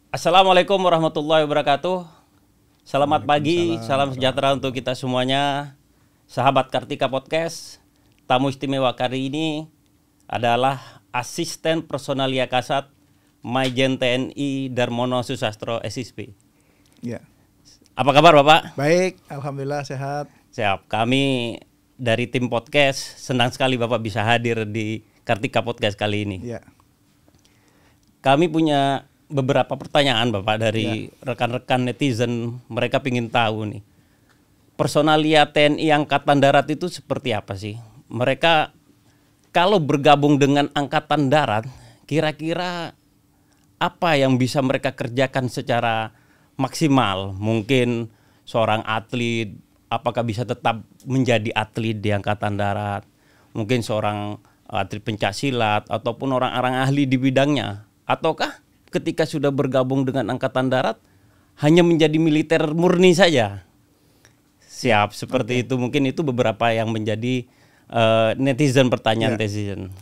Assalamualaikum warahmatullahi wabarakatuh. Selamat pagi, salam sejahtera untuk kita semuanya. Sahabat Kartika Podcast, tamu istimewa kali ini adalah Asisten Personalia Kasat Maijen TNI Darmono Susastro SSP. Ya. Apa kabar Bapak? Baik, alhamdulillah sehat. Siap. Kami dari tim podcast senang sekali Bapak bisa hadir di Kartika Podcast kali ini. Ya. Kami punya beberapa pertanyaan Bapak dari rekan-rekan netizen. Mereka ingin tahu nih, personalia TNI Angkatan Darat itu seperti apa sih? Mereka kalau bergabung dengan Angkatan Darat, kira-kira apa yang bisa mereka kerjakan secara maksimal? Mungkin seorang atlet, apakah bisa tetap menjadi atlet di Angkatan Darat? Mungkin seorang atlet pencaksilat ataupun orang-orang ahli di bidangnya? Ataukah ketika sudah bergabung dengan Angkatan Darat hanya menjadi militer murni saja? Siap, seperti itu. Mungkin itu beberapa yang menjadi netizen pertanyaan netizen.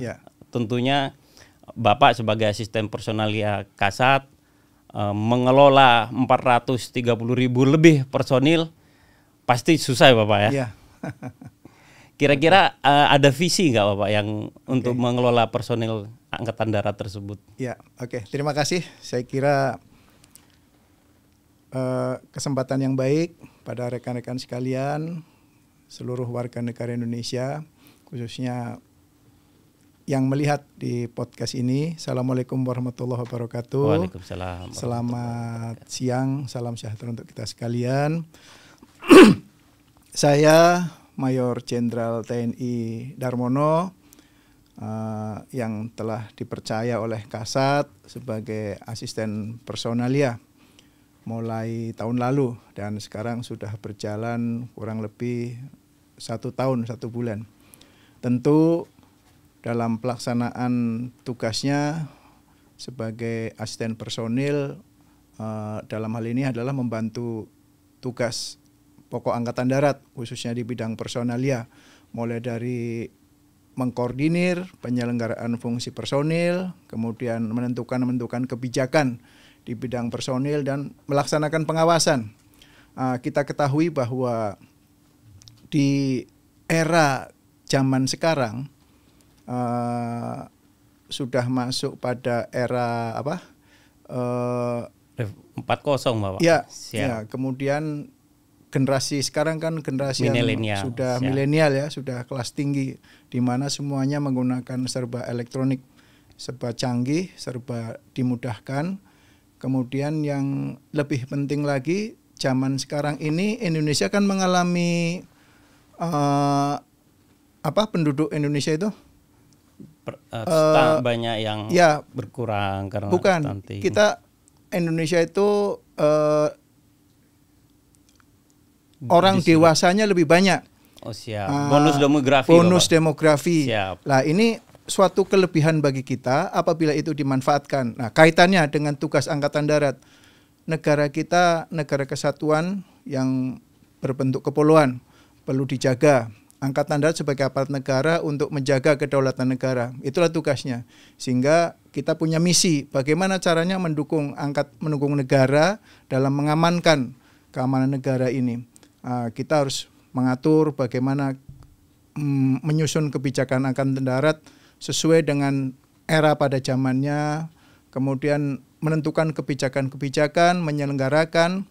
Tentunya Bapak sebagai asisten personalia Kasat mengelola 430.000 lebih personil, pasti susah ya Bapak ya? Kira-kira ada visi nggak Bapak yang untuk mengelola personil Angkatan Darat tersebut? Ya, oke. Terima kasih. Saya kira kesempatan yang baik pada rekan-rekan sekalian, seluruh warga negara Indonesia, khususnya yang melihat di podcast ini. Assalamualaikum warahmatullahi wabarakatuh. Waalaikumsalam. Selamat siang, salam sejahtera untuk kita sekalian. Saya Mayor Jenderal TNI Darmono yang telah dipercaya oleh Kasat sebagai asisten personalia mulai tahun lalu dan sekarang sudah berjalan kurang lebih 1 tahun 1 bulan. Tentu dalam pelaksanaan tugasnya sebagai asisten personil dalam hal ini adalah membantu tugas pokok Angkatan Darat khususnya di bidang personalia, mulai dari mengkoordinir penyelenggaraan fungsi personil, kemudian menentukan kebijakan di bidang personil dan melaksanakan pengawasan. Kita ketahui bahwa di era zaman sekarang sudah masuk pada era 4.0 Bapak. Ya, kemudian generasi sekarang kan generasi yang sudah milenial ya, sudah kelas tinggi, di mana semuanya menggunakan serba elektronik, serba canggih, serba dimudahkan. Kemudian yang lebih penting lagi, zaman sekarang ini Indonesia kan mengalami penduduk Indonesia itu banyak yang berkurang karena stunting. Kita Indonesia itu orang dewasanya lebih banyak. Oh siap. Bonus demografi. Bonus demografi. Siap. Nah ini suatu kelebihan bagi kita apabila itu dimanfaatkan. Nah kaitannya dengan tugas Angkatan Darat. Negara kita negara kesatuan yang berbentuk kepulauan, perlu dijaga. Angkatan Darat sebagai aparat negara untuk menjaga kedaulatan negara. Itulah tugasnya. Sehingga kita punya misi bagaimana caranya mendukung negara dalam mengamankan keamanan negara ini. Kita harus mengatur bagaimana menyusun kebijakan Angkatan Darat sesuai dengan era pada zamannya, kemudian menentukan kebijakan-kebijakan, menyelenggarakan,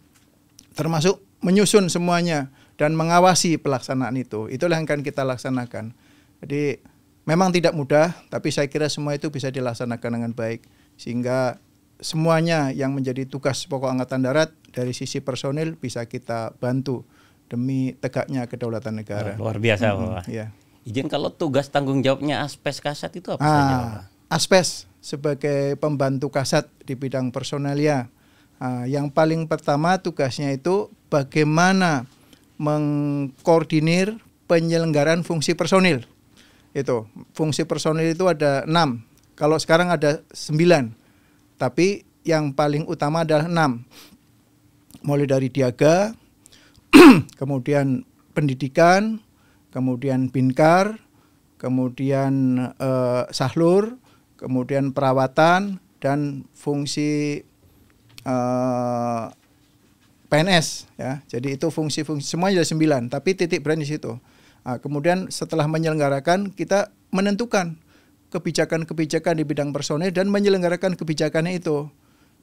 termasuk menyusun semuanya dan mengawasi pelaksanaan itu. Itulah yang akan kita laksanakan. Jadi memang tidak mudah, tapi saya kira semua itu bisa dilaksanakan dengan baik. Sehingga semuanya yang menjadi tugas pokok Angkatan Darat dari sisi personil bisa kita bantu demi tegaknya kedaulatan negara. Luar biasa Bapak. Ya. Izin, kalau tugas tanggung jawabnya Aspes Kasat itu apa saja Bapak? Aspes sebagai pembantu Kasat di bidang personalia. Yang paling pertama tugasnya itu bagaimana mengkoordinir penyelenggaraan fungsi personil. Itu fungsi personil itu ada 6. Kalau sekarang ada 9. Tapi yang paling utama adalah 6. Mulai dari Diaga, kemudian pendidikan, kemudian Binkar, kemudian Sahlur, kemudian perawatan, dan fungsi PNS ya. Jadi itu fungsi-fungsi semuanya ada 9, tapi titik berat di situ. Nah, kemudian setelah menyelenggarakan kita menentukan kebijakan-kebijakan di bidang personil dan menyelenggarakan kebijakannya itu.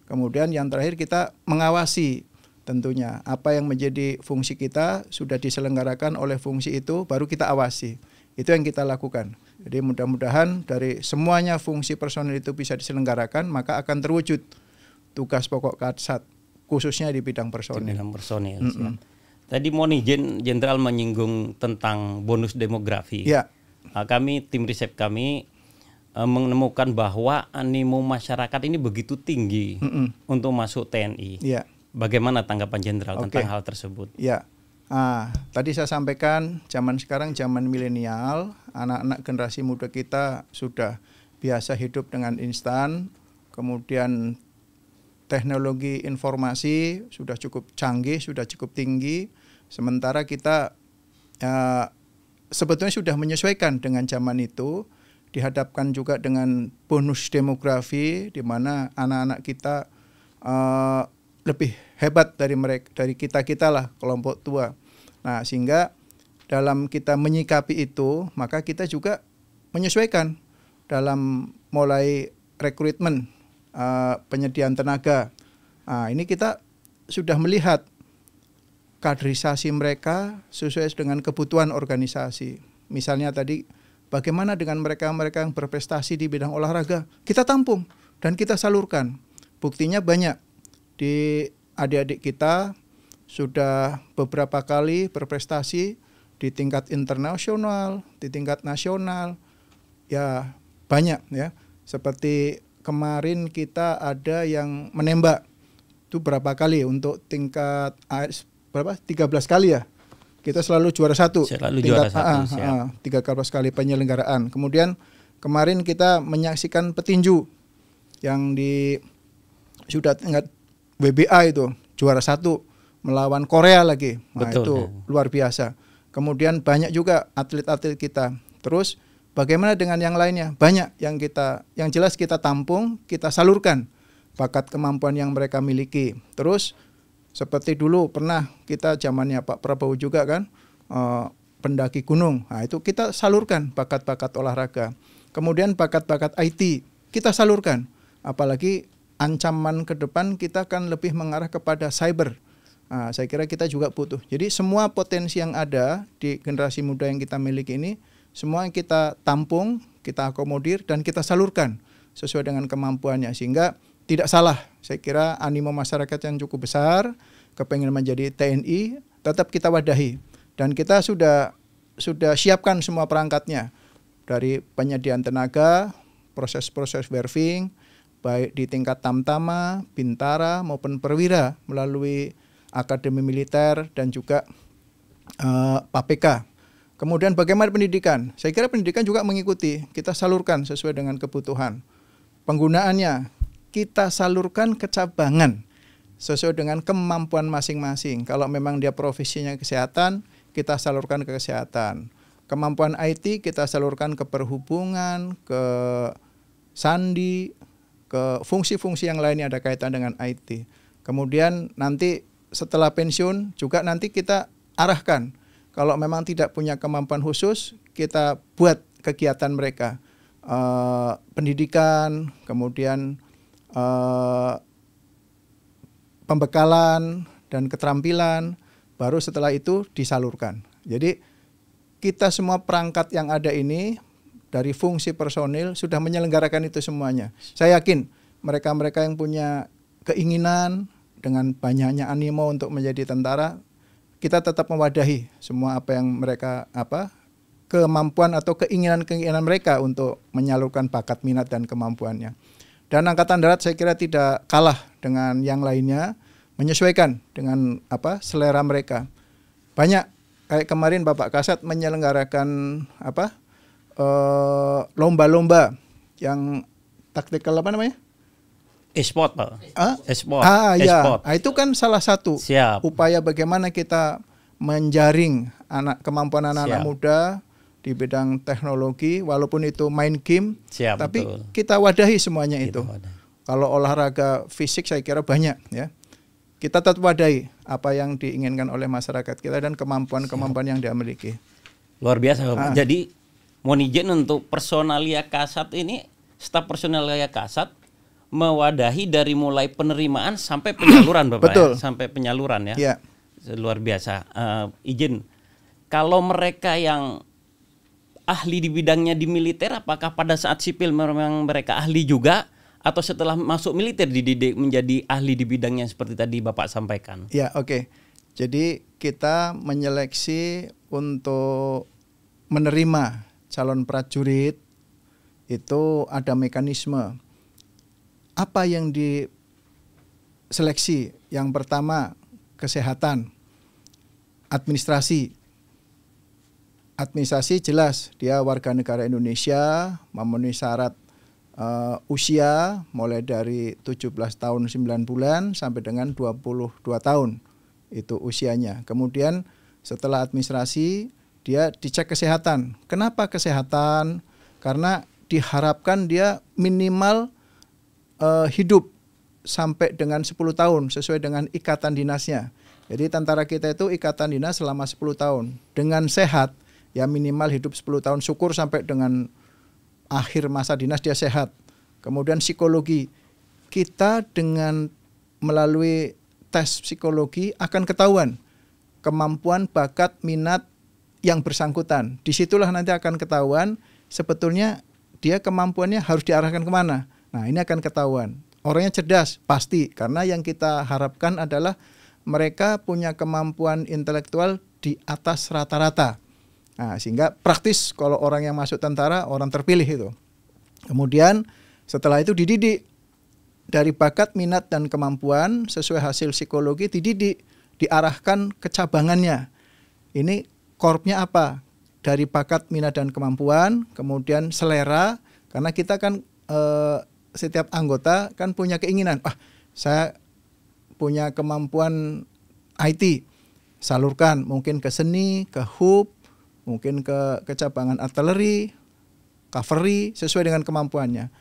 Kemudian yang terakhir kita mengawasi tentunya apa yang menjadi fungsi kita sudah diselenggarakan oleh fungsi itu, baru kita awasi. Itu yang kita lakukan. Jadi mudah-mudahan dari semuanya fungsi personil itu bisa diselenggarakan, maka akan terwujud tugas pokok Kasat khususnya di bidang personil. Di bidang personil. Tadi Moni Jenderal menyinggung tentang bonus demografi. Ya. Kami tim riset kami menemukan bahwa animo masyarakat ini begitu tinggi untuk masuk TNI. Ya. Bagaimana tanggapan Jenderal tentang hal tersebut? Ya. Tadi saya sampaikan zaman sekarang zaman milenial, anak-anak generasi muda kita sudah biasa hidup dengan instan, kemudian teknologi informasi sudah cukup canggih, sudah cukup tinggi, sementara kita sebetulnya sudah menyesuaikan dengan zaman itu, dihadapkan juga dengan bonus demografi di mana anak-anak kita lebih hebat dari kita lah, kelompok tua. Nah, sehingga dalam kita menyikapi itu, maka kita juga menyesuaikan dalam mulai rekrutmen, penyediaan tenaga. Nah, ini kita sudah melihat kaderisasi mereka sesuai dengan kebutuhan organisasi. Misalnya tadi, bagaimana dengan mereka-mereka yang berprestasi di bidang olahraga? Kita tampung dan kita salurkan. Buktinya banyak. Di adik-adik kita sudah beberapa kali berprestasi di tingkat internasional, di tingkat nasional, ya banyak ya. Seperti kemarin kita ada yang menembak itu berapa kali untuk tingkat 13 kali ya. Kita selalu juara 1. Selalu juara 1. 13 kali penyelenggaraan. Kemudian kemarin kita menyaksikan petinju yang sudah tingkat WBA itu juara 1 melawan Korea lagi. Nah, betul, itu luar biasa. Kemudian banyak juga atlet-atlet kita. Terus bagaimana dengan yang lainnya? Banyak yang jelas kita tampung, kita salurkan bakat kemampuan yang mereka miliki. Terus seperti dulu pernah kita zamannya Pak Prabowo juga kan pendaki gunung. Nah, itu kita salurkan bakat-bakat olahraga. Kemudian bakat-bakat IT kita salurkan. Apalagi ancaman ke depan kita akan lebih mengarah kepada cyber. Nah, saya kira kita juga butuh. Jadi semua potensi yang ada di generasi muda yang kita miliki ini, semua yang kita tampung, kita akomodir, dan kita salurkan sesuai dengan kemampuannya. Sehingga tidak salah, saya kira animo masyarakat yang cukup besar, kepengen menjadi TNI, tetap kita wadahi. Dan kita sudah siapkan semua perangkatnya. Dari penyediaan tenaga, proses-proses verving, baik di tingkat Tamtama, Bintara maupun Perwira melalui Akademi Militer dan juga PAPK. Kemudian bagaimana pendidikan? Saya kira pendidikan juga mengikuti, kita salurkan sesuai dengan kebutuhan. Penggunaannya kita salurkan ke cabangan sesuai dengan kemampuan masing-masing. Kalau memang dia profesinya kesehatan, kita salurkan ke kesehatan. Kemampuan IT kita salurkan ke perhubungan, ke sandi, ke fungsi-fungsi yang lainnya ada kaitan dengan IT. Kemudian nanti setelah pensiun juga nanti kita arahkan. Kalau memang tidak punya kemampuan khusus, kita buat kegiatan mereka. Pendidikan, kemudian pembekalan dan keterampilan, baru setelah itu disalurkan. Jadi kita semua perangkat yang ada ini, dari fungsi personil sudah menyelenggarakan itu semuanya. Saya yakin mereka-mereka yang punya keinginan dengan banyaknya animo untuk menjadi tentara, kita tetap mewadahi semua apa yang mereka kemampuan atau keinginan mereka untuk menyalurkan bakat, minat dan kemampuannya. Dan Angkatan Darat saya kira tidak kalah dengan yang lainnya, menyesuaikan dengan selera mereka. Banyak kayak kemarin Bapak Kasat menyelenggarakan lomba-lomba yang taktikal E-sport, Pak. E-sport. Ya. Itu kan salah satu upaya bagaimana kita menjaring kemampuan anak-anak muda di bidang teknologi, walaupun itu main game, tapi betul, kita wadahi semuanya itu. Kalau olahraga fisik saya kira banyak ya. Kita tetap wadai apa yang diinginkan oleh masyarakat kita dan kemampuan-kemampuan yang dia miliki. Luar biasa Bapak. Jadi mohon izin untuk Personalia Kasat ini, staf Personalia Kasat mewadahi dari mulai penerimaan sampai penyaluran Bapak. Betul. Ya? Sampai penyaluran ya. Ya. Luar biasa. Izin, kalau mereka yang ahli di bidangnya di militer, apakah pada saat sipil memang mereka ahli juga? Atau setelah masuk militer dididik menjadi ahli di bidangnya seperti tadi Bapak sampaikan? Ya, oke. Jadi kita menyeleksi untuk menerima calon prajurit itu ada mekanisme. Apa yang diseleksi? Yang pertama kesehatan, administrasi. Administrasi jelas dia warga negara Indonesia, memenuhi syarat usia mulai dari 17 tahun 9 bulan sampai dengan 22 tahun itu usianya. Kemudian setelah administrasi dia dicek kesehatan. Kenapa kesehatan? Karena diharapkan dia minimal hidup sampai dengan 10 tahun sesuai dengan ikatan dinasnya. Jadi tentara kita itu ikatan dinas selama 10 tahun. Dengan sehat ya minimal hidup 10 tahun, syukur sampai dengan akhir masa dinas dia sehat. Kemudian psikologi, kita dengan melalui tes psikologi akan ketahuan kemampuan, bakat, minat yang bersangkutan. Disitulah nanti akan ketahuan sebetulnya dia kemampuannya harus diarahkan kemana. Nah ini akan ketahuan. Orangnya cerdas pasti, karena yang kita harapkan adalah mereka punya kemampuan intelektual di atas rata-rata. Nah, sehingga praktis kalau orang yang masuk tentara, orang terpilih itu. Kemudian setelah itu dididik dari bakat, minat, dan kemampuan sesuai hasil psikologi, dididik, diarahkan ke cabangannya. Ini korpsnya apa? Dari bakat, minat, dan kemampuan, kemudian selera, karena kita kan setiap anggota kan punya keinginan, saya punya kemampuan IT, salurkan mungkin ke seni, ke hub, mungkin ke cabangan artileri, cavalry, sesuai dengan kemampuannya.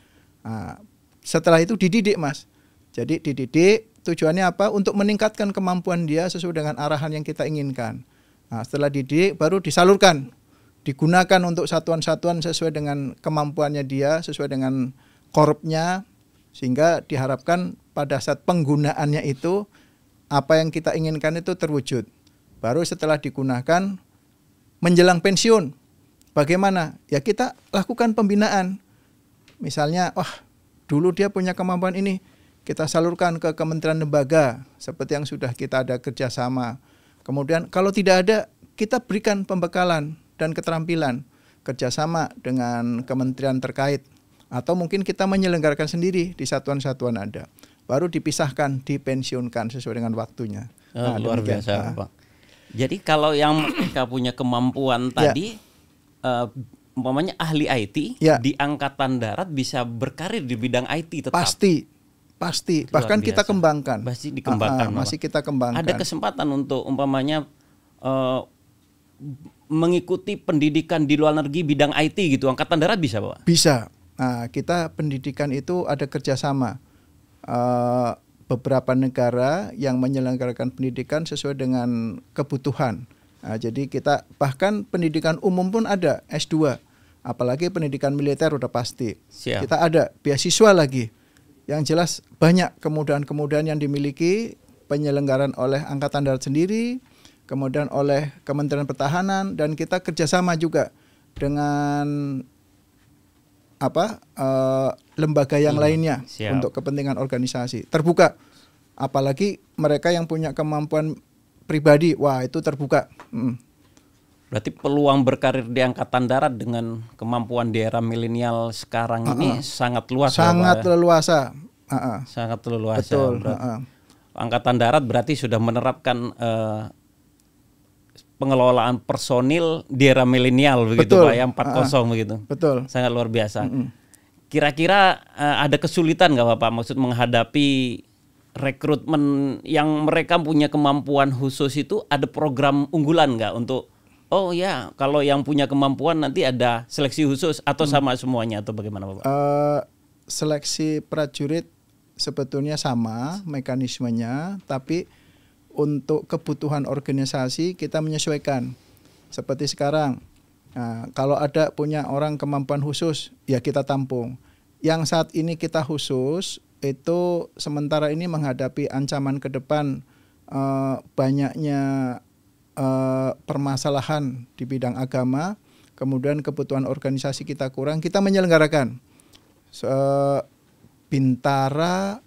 Nah, setelah itu dididik Mas. Jadi dididik tujuannya apa? Untuk meningkatkan kemampuan dia sesuai dengan arahan yang kita inginkan. Nah, setelah dididik baru disalurkan, digunakan untuk satuan-satuan sesuai dengan kemampuannya dia, sesuai dengan korpsnya, sehingga diharapkan pada saat penggunaannya itu apa yang kita inginkan itu terwujud. Baru setelah digunakan menjelang pensiun, bagaimana? Ya kita lakukan pembinaan. Misalnya, dulu dia punya kemampuan ini, kita salurkan ke kementerian lembaga, seperti yang sudah kita ada kerjasama. Kemudian kalau tidak ada, kita berikan pembekalan dan keterampilan, kerjasama dengan kementerian terkait. Atau mungkin kita menyelenggarakan sendiri di satuan-satuan ada. Baru dipisahkan, dipensiunkan sesuai dengan waktunya. Luar biasa Pak. Jadi kalau yang mereka punya kemampuan tadi, umpamanya ahli IT di Angkatan Darat bisa berkarir di bidang IT tetap. Pasti. Bahkan kita kembangkan. Masih dikembangkan. Masih kita kembangkan. Ada kesempatan untuk umpamanya mengikuti pendidikan di luar negeri bidang IT gitu. Angkatan Darat bisa Pak? Bisa. Nah, kita pendidikan itu ada kerjasama. Beberapa negara yang menyelenggarakan pendidikan sesuai dengan kebutuhan. Nah, jadi kita bahkan pendidikan umum pun ada S2, apalagi pendidikan militer udah pasti. Siap. Kita ada beasiswa lagi. Yang jelas banyak kemudahan-kemudahan yang dimiliki penyelenggaraan oleh Angkatan Darat sendiri, kemudian oleh Kementerian Pertahanan, dan kita kerjasama juga dengan lembaga yang lainnya. Siap. Untuk kepentingan organisasi terbuka, apalagi mereka yang punya kemampuan pribadi, itu terbuka. Berarti peluang berkarir di Angkatan Darat dengan kemampuan di era milenial sekarang ini sangat luas. Sangat leluasa. Sangat leluasa. Betul. Angkatan Darat berarti sudah menerapkan pengelolaan personil di era milenial begitu Pak, yang 4.0 begitu. Betul. Sangat luar biasa. Kira-kira ada kesulitan nggak Bapak maksud menghadapi rekrutmen yang mereka punya kemampuan khusus itu, ada program unggulan nggak untuk kalau yang punya kemampuan nanti ada seleksi khusus atau sama semuanya atau bagaimana Bapak? Seleksi prajurit sebetulnya sama mekanismenya, tapi untuk kebutuhan organisasi kita menyesuaikan. Seperti sekarang, nah, kalau ada punya orang kemampuan khusus, ya kita tampung. Yang saat ini kita khusus, itu sementara ini menghadapi ancaman ke depan banyaknya permasalahan di bidang agama, kemudian kebutuhan organisasi kita kurang, kita menyelenggarakan Bintara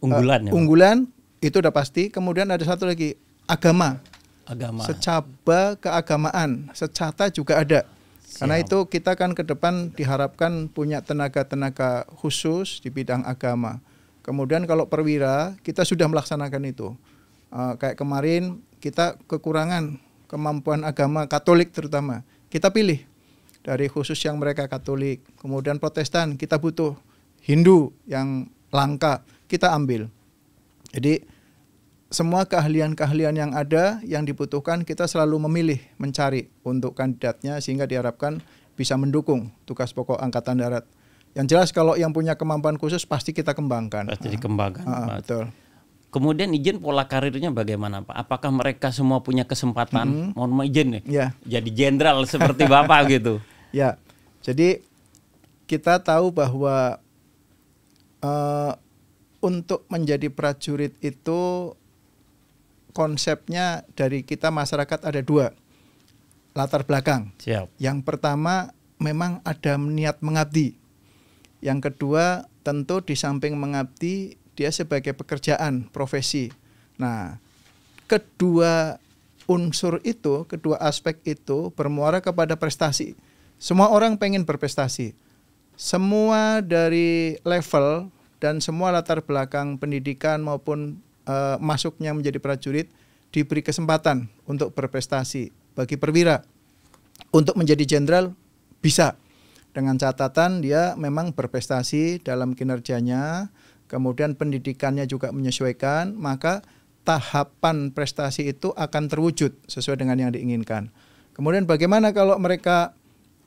unggulan itu udah pasti. Kemudian ada satu lagi agama. Secaba keagamaan, secata juga ada. Karena itu kita kan ke depan diharapkan punya tenaga-tenaga khusus di bidang agama. Kemudian kalau perwira kita sudah melaksanakan itu. Kayak kemarin kita kekurangan kemampuan agama Katolik terutama. Kita pilih dari khusus yang mereka Katolik. Kemudian Protestan kita butuh Hindu yang langka, kita ambil. Jadi semua keahlian-keahlian yang ada, yang dibutuhkan, kita selalu memilih, mencari untuk kandidatnya sehingga diharapkan bisa mendukung tugas pokok Angkatan Darat. Yang jelas kalau yang punya kemampuan khusus pasti kita kembangkan. Pasti dikembangkan. Betul. Kemudian izin pola karirnya bagaimana Pak? Apakah mereka semua punya kesempatan, mohon izin nih, jadi jenderal seperti Bapak gitu? Ya, jadi kita tahu bahwa untuk menjadi prajurit itu konsepnya dari kita masyarakat ada 2 latar belakang. Siap. Yang pertama memang ada niat mengabdi. Yang kedua tentu di samping mengabdi dia sebagai pekerjaan, profesi. Nah, kedua unsur itu, kedua aspek itu bermuara kepada prestasi. Semua orang pengen berprestasi. Semua dari level dan semua latar belakang pendidikan maupun masuknya menjadi prajurit diberi kesempatan untuk berprestasi. Bagi perwira untuk menjadi jenderal bisa, dengan catatan dia memang berprestasi dalam kinerjanya, kemudian pendidikannya juga menyesuaikan, maka tahapan prestasi itu akan terwujud sesuai dengan yang diinginkan. Kemudian bagaimana kalau mereka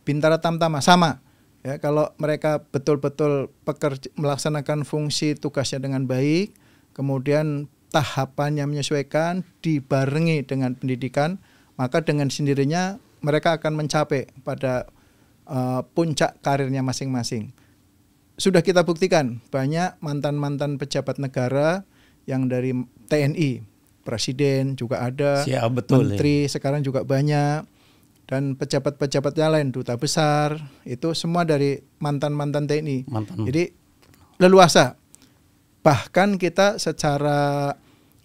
Bintara Tamtama? Sama. Ya, kalau mereka betul-betul melaksanakan fungsi tugasnya dengan baik, kemudian tahapannya menyesuaikan, dibarengi dengan pendidikan, maka dengan sendirinya mereka akan mencapai pada puncak karirnya masing-masing. Sudah kita buktikan banyak mantan-mantan pejabat negara yang dari TNI, presiden juga ada, menteri sekarang juga banyak. Dan pejabat-pejabatnya lain, duta besar, itu semua dari mantan-mantan TNI. Jadi leluasa. Bahkan kita secara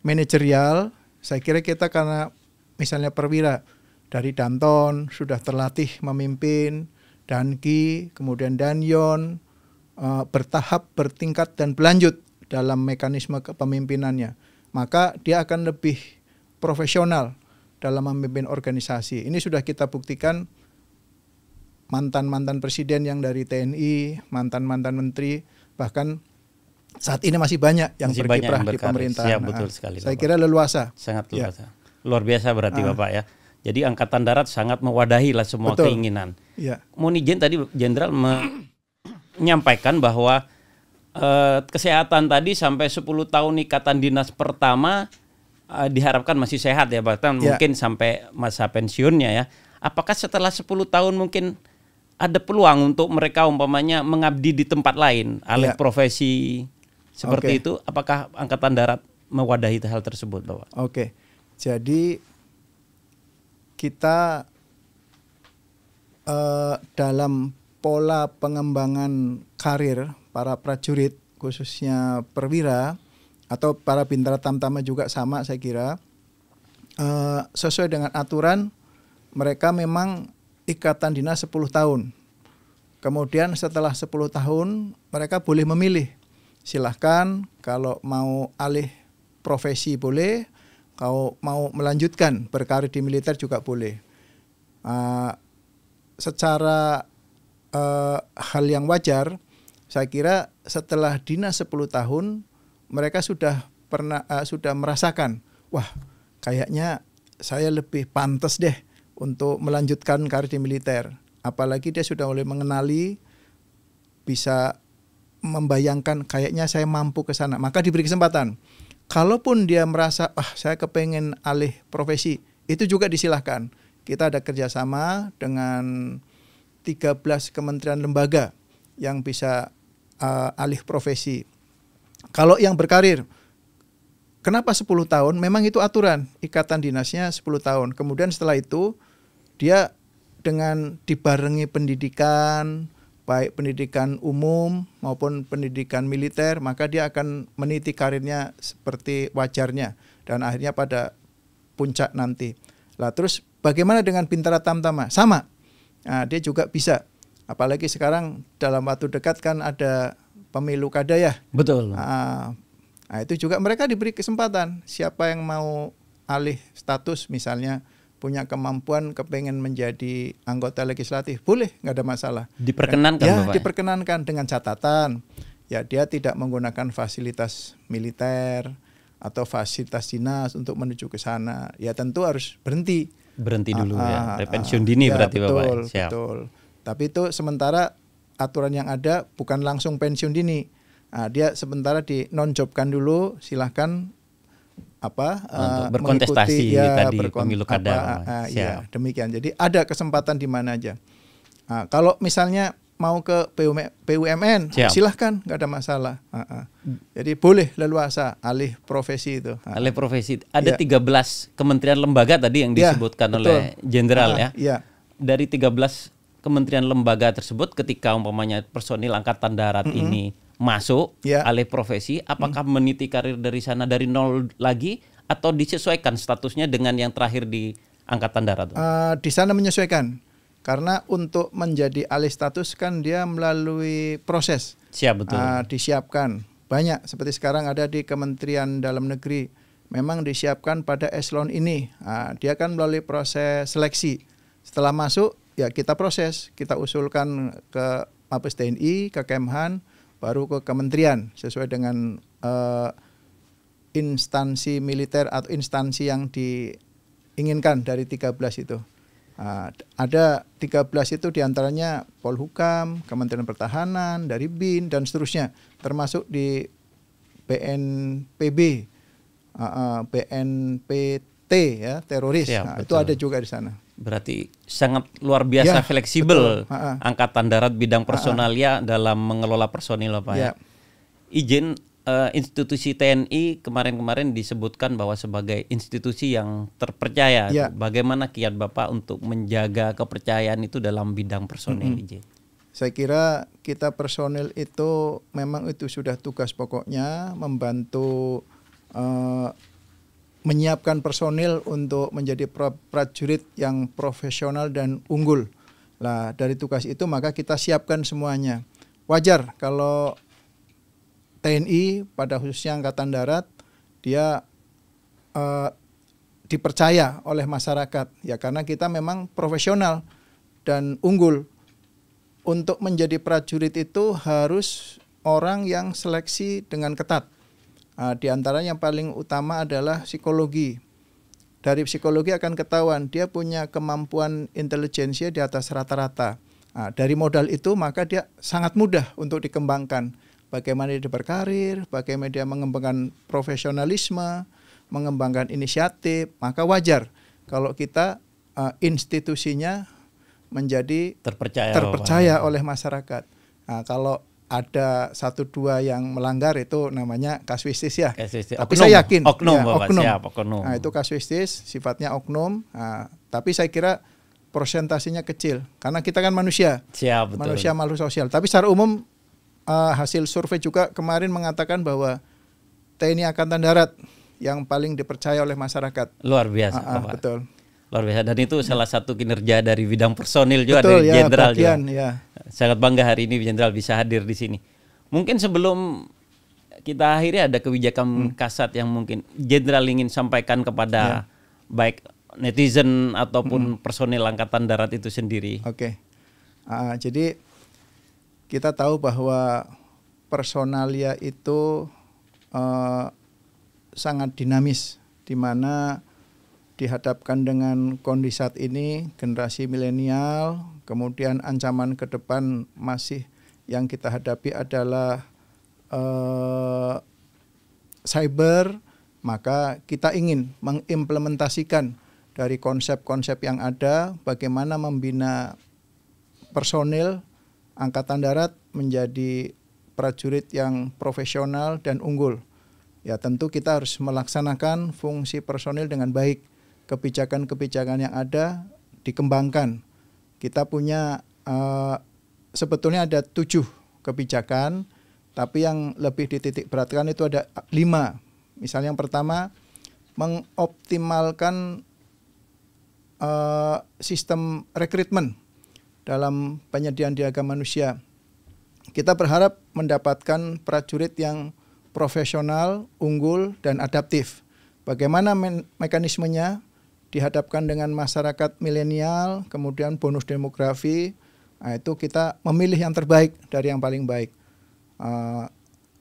manajerial, saya kira kita karena misalnya perwira, dari Danton sudah terlatih memimpin, Danki, kemudian Danyon, bertahap, bertingkat, dan berlanjut dalam mekanisme kepemimpinannya. Maka dia akan lebih profesional dalam memimpin organisasi. Ini sudah kita buktikan mantan-mantan presiden yang dari TNI, mantan-mantan menteri, bahkan saat ini masih banyak yang berkiprah di pemerintahan. Ya, betul sekali. Saya kira leluasa. Sangat leluasa. Luar biasa berarti Bapak ya. Jadi Angkatan Darat sangat mewadahi lah semua keinginan. Mohon izin tadi Jenderal menyampaikan bahwa kesehatan tadi sampai 10 tahun ikatan dinas pertama diharapkan masih sehat ya, bahkan mungkin sampai masa pensiunnya ya. Apakah setelah 10 tahun mungkin ada peluang untuk mereka umpamanya mengabdi di tempat lain, alih profesi seperti itu? Apakah Angkatan Darat mewadahi hal tersebut, Bapak? Jadi kita dalam pola pengembangan karir para prajurit, khususnya perwira, atau para Bintara Tamtama juga sama saya kira, sesuai dengan aturan mereka memang ikatan dinas 10 tahun. Kemudian setelah 10 tahun mereka boleh memilih. Silahkan kalau mau alih profesi boleh, kalau mau melanjutkan berkarir di militer juga boleh. Secara hal yang wajar, saya kira setelah dinas 10 tahun mereka sudah merasakan, wah kayaknya saya lebih pantas deh untuk melanjutkan karir di militer. Apalagi dia sudah mulai mengenali, bisa membayangkan kayaknya saya mampu ke sana, maka diberi kesempatan. Kalaupun dia merasa saya kepengen alih profesi, itu juga disilahkan. Kita ada kerjasama dengan 13 kementerian lembaga yang bisa alih profesi. Kalau yang berkarir, kenapa 10 tahun? Memang itu aturan, ikatan dinasnya 10 tahun. Kemudian setelah itu dia dengan dibarengi pendidikan, baik pendidikan umum maupun pendidikan militer, maka dia akan meniti karirnya seperti wajarnya dan akhirnya pada puncak nanti. Lah terus bagaimana dengan Bintara Tamtama? Sama. Nah, dia juga bisa. Apalagi sekarang dalam waktu dekat kan ada pemilu kada ya. Betul. Nah, itu juga mereka diberi kesempatan. Siapa yang mau alih status misalnya punya kemampuan kepengen menjadi anggota legislatif, boleh, nggak ada masalah. Diperkenankan, ya, Bapak? Diperkenankan dengan catatan, ya dia tidak menggunakan fasilitas militer atau fasilitas dinas untuk menuju ke sana. Ya tentu harus berhenti. Berhenti dulu ya, pensiun dini ya, berarti betul, Bapak. Siap. Betul. Tapi itu sementara aturan yang ada bukan langsung pensiun dini. Nah, dia sementara di non-jobkan dulu, silahkan untuk berkontestasi tadi pemilu kada. Ya, demikian. Jadi ada kesempatan di mana aja. Nah, kalau misalnya mau ke BUMN, silahkan, nggak ada masalah. Jadi boleh leluasa alih profesi itu. Alih profesi. Ada 13 kementerian lembaga tadi yang disebutkan oleh Jenderal ya. Dari 13 kementerian lembaga tersebut, ketika umpamanya personil Angkatan Darat ini masuk alih profesi, apakah meniti karir dari sana dari nol lagi atau disesuaikan statusnya dengan yang terakhir di Angkatan Darat? Di sana menyesuaikan, karena untuk menjadi alih status kan dia melalui proses. Siap, betul. Disiapkan banyak, seperti sekarang ada di Kementerian Dalam Negeri, memang disiapkan pada eselon ini. Dia kan melalui proses seleksi. Setelah masuk ya kita proses, kita usulkan ke Mabes TNI, ke Kemhan, baru ke kementerian sesuai dengan instansi militer atau instansi yang diinginkan dari 13 itu. Ada 13 itu diantaranya Polhukam, Kementerian Pertahanan, dari BIN dan seterusnya, termasuk di BNPB, BNPT ya, teroris. Itu ada juga di sana. Berarti sangat luar biasa fleksibel Angkatan Darat bidang personalia dalam mengelola personil, Pak ya. Izin institusi TNI kemarin-kemarin disebutkan bahwa sebagai institusi yang terpercaya. Bagaimana kiat Bapak untuk menjaga kepercayaan itu dalam bidang personil, izin? Saya kira kita personil itu memang itu sudah tugas pokoknya, membantu menyiapkan personil untuk menjadi prajurit yang profesional dan unggul. Lah dari tugas itu maka kita siapkan semuanya. Wajar kalau TNI pada khususnya Angkatan Darat dia dipercaya oleh masyarakat ya, karena kita memang profesional dan unggul. Untuk menjadi prajurit itu harus orang yang seleksi dengan ketat. Di antara yang paling utama adalah psikologi. Dari psikologi akan ketahuan dia punya kemampuan intelijensia di atas rata-rata. Dari modal itu maka dia sangat mudah untuk dikembangkan. Bagaimana dia berkarir, bagaimana dia mengembangkan profesionalisme, mengembangkan inisiatif, maka wajar kalau kita institusinya menjadi terpercaya oleh masyarakat. Kalau ada 1-2 yang melanggar itu namanya kasuistis ya. Tapi saya yakin oknum. Nah, itu kasuistis, sifatnya oknum. Tapi saya kira persentasenya kecil karena kita kan manusia. Betul. Manusia makhluk sosial. Tapi secara umum hasil survei juga kemarin mengatakan bahwa TNI Angkatan Darat yang paling dipercaya oleh masyarakat. Luar biasa, Bapak. Betul. Luar biasa, dan itu salah satu kinerja dari bidang personil juga, dari Jenderal juga. Sangat bangga hari ini Jenderal bisa hadir di sini. Mungkin sebelum kita akhiri ada kebijakan kasat yang mungkin Jenderal ingin sampaikan kepada baik netizen ataupun personil Angkatan Darat itu sendiri. Jadi kita tahu bahwa personalia itu sangat dinamis, di mana dihadapkan dengan kondisi saat ini, generasi milenial, kemudian ancaman ke depan masih yang kita hadapi adalah cyber, maka kita ingin mengimplementasikan dari konsep-konsep yang ada, bagaimana membina personil Angkatan Darat menjadi prajurit yang profesional dan unggul. Ya tentu kita harus melaksanakan fungsi personil dengan baik. Kebijakan-kebijakan yang ada dikembangkan. Kita punya sebetulnya ada 7 kebijakan, tapi yang lebih dititik beratkan itu ada 5. Misalnya yang pertama, mengoptimalkan sistem rekrutmen dalam penyediaan tenaga manusia. Kita berharap mendapatkan prajurit yang profesional, unggul, dan adaptif. Bagaimana mekanismenya? Dihadapkan dengan masyarakat milenial, kemudian bonus demografi. Nah, itu kita memilih yang terbaik dari yang paling baik.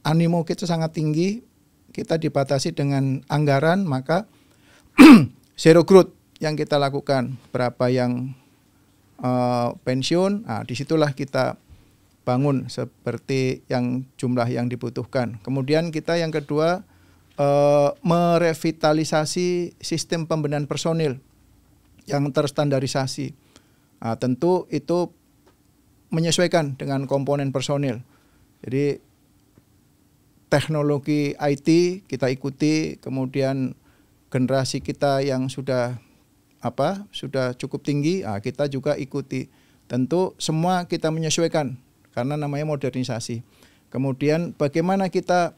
Animo kita sangat tinggi, kita dibatasi dengan anggaran, maka zero growth yang kita lakukan. Berapa yang pensiun, nah, disitulah kita bangun seperti yang jumlah yang dibutuhkan. Kemudian kita yang kedua, merevitalisasi sistem pembinaan personil yang terstandarisasi. Nah, tentu itu menyesuaikan dengan komponen personil. Jadi teknologi IT kita ikuti, kemudian generasi kita yang sudah cukup tinggi, kita juga ikuti. Tentu semua kita menyesuaikan karena namanya modernisasi. Kemudian bagaimana kita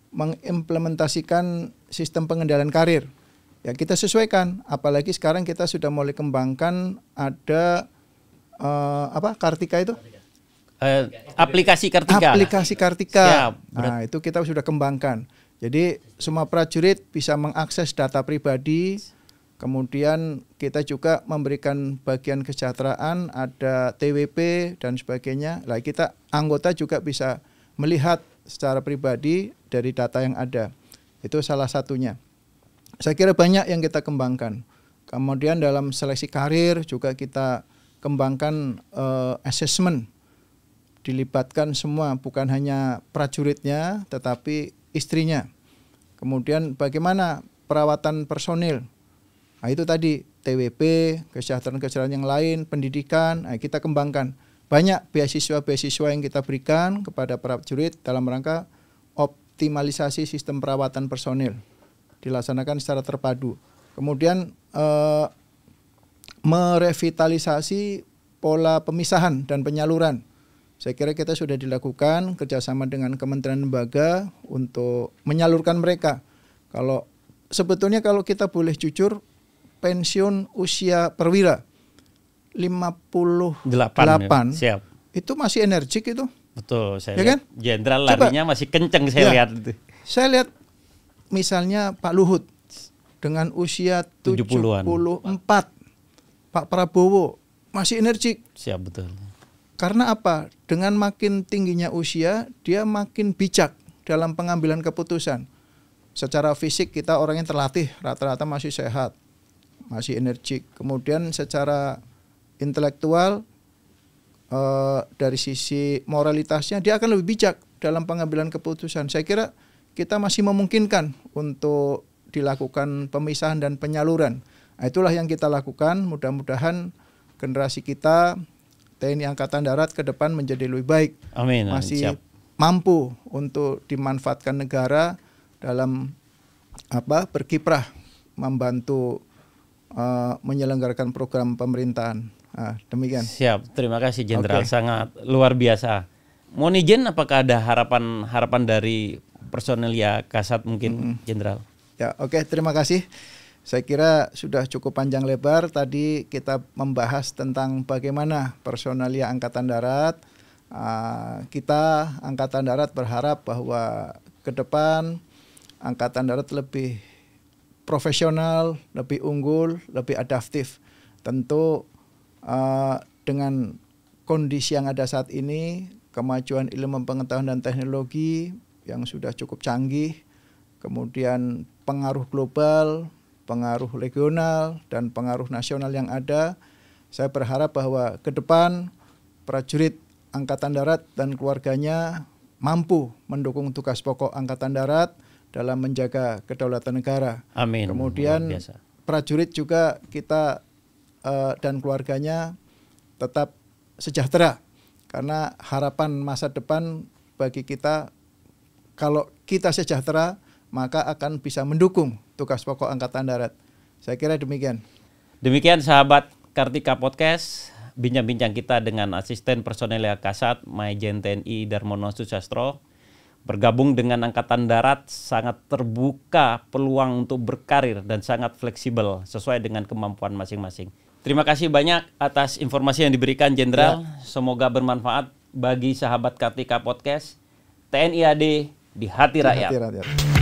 mengimplementasikan sistem pengendalian karir. Ya kita sesuaikan, apalagi sekarang kita sudah mulai kembangkan ada Kartika itu? Aplikasi Kartika. Aplikasi Kartika. Siap, nah, itu kita sudah kembangkan. Jadi semua prajurit bisa mengakses data pribadi. Kemudian kita juga memberikan bagian kesejahteraan, ada TWP dan sebagainya. Lah kita anggota juga bisa melihat secara pribadi dari data yang ada. Itu salah satunya. Saya kira banyak yang kita kembangkan. Kemudian dalam seleksi karir juga kita kembangkan assessment. Dilibatkan semua, bukan hanya prajuritnya tetapi istrinya. Kemudian bagaimana perawatan personil. Nah, itu tadi TWP, kesejahteraan-kesejahteraan yang lain, pendidikan, kita kembangkan. Banyak beasiswa-beasiswa yang kita berikan kepada prajurit dalam rangka optimalisasi sistem perawatan personil. Dilaksanakan secara terpadu. Kemudian merevitalisasi pola pemisahan dan penyaluran. Saya kira kita sudah dilakukan kerjasama dengan kementerian lembaga untuk menyalurkan mereka. Sebetulnya kalau kita boleh jujur, pensiun usia perwira 58 siap. Itu masih energik itu. Betul, saya ya lihat kan? jenderal larinya masih kenceng saya lihat itu. Saya lihat misalnya Pak Luhut dengan usia 74, Pak Prabowo masih energik. Siap, betul. Karena apa? Dengan makin tingginya usia, dia makin bijak dalam pengambilan keputusan. Secara fisik kita orang yang terlatih, rata-rata masih sehat, masih energik. Kemudian secara intelektual, dari sisi moralitasnya dia akan lebih bijak dalam pengambilan keputusan. Saya kira kita masih memungkinkan untuk dilakukan pemisahan dan penyaluran. Nah, itulah yang kita lakukan. Mudah-mudahan generasi kita TNI Angkatan Darat ke depan menjadi lebih baik. Amin. Masih siap. mampu untuk dimanfaatkan negara dalam berkiprah membantu menyelenggarakan program pemerintahan. Nah, demikian. Siap, terima kasih Jenderal, sangat luar biasa. Mohon izin, apakah ada harapan dari personel ya Kasat mungkin, Jenderal? Ya, terima kasih. Saya kira sudah cukup panjang lebar. Tadi kita membahas tentang bagaimana personalia Angkatan Darat. Kita Angkatan Darat berharap bahwa ke depan Angkatan Darat lebih profesional, lebih unggul, lebih adaptif. Tentu dengan kondisi yang ada saat ini, kemajuan ilmu pengetahuan dan teknologi yang sudah cukup canggih, kemudian pengaruh global, pengaruh regional, dan pengaruh nasional yang ada, saya berharap bahwa ke depan prajurit Angkatan Darat dan keluarganya mampu mendukung tugas pokok Angkatan Darat dalam menjaga kedaulatan negara. Amin. Kemudian prajurit juga kita dan keluarganya tetap sejahtera, karena harapan masa depan bagi kita, kalau kita sejahtera maka akan bisa mendukung tugas pokok Angkatan Darat. Saya kira demikian. Demikian sahabat Kartika Podcast, bincang-bincang kita dengan Asisten Personel Kasat Maijen TNI Darmono Susastro. Bergabung dengan Angkatan Darat sangat terbuka peluang untuk berkarir dan sangat fleksibel sesuai dengan kemampuan masing-masing. Terima kasih banyak atas informasi yang diberikan Jenderal. Semoga bermanfaat bagi sahabat Kartika Podcast. TNI AD di hati rakyat.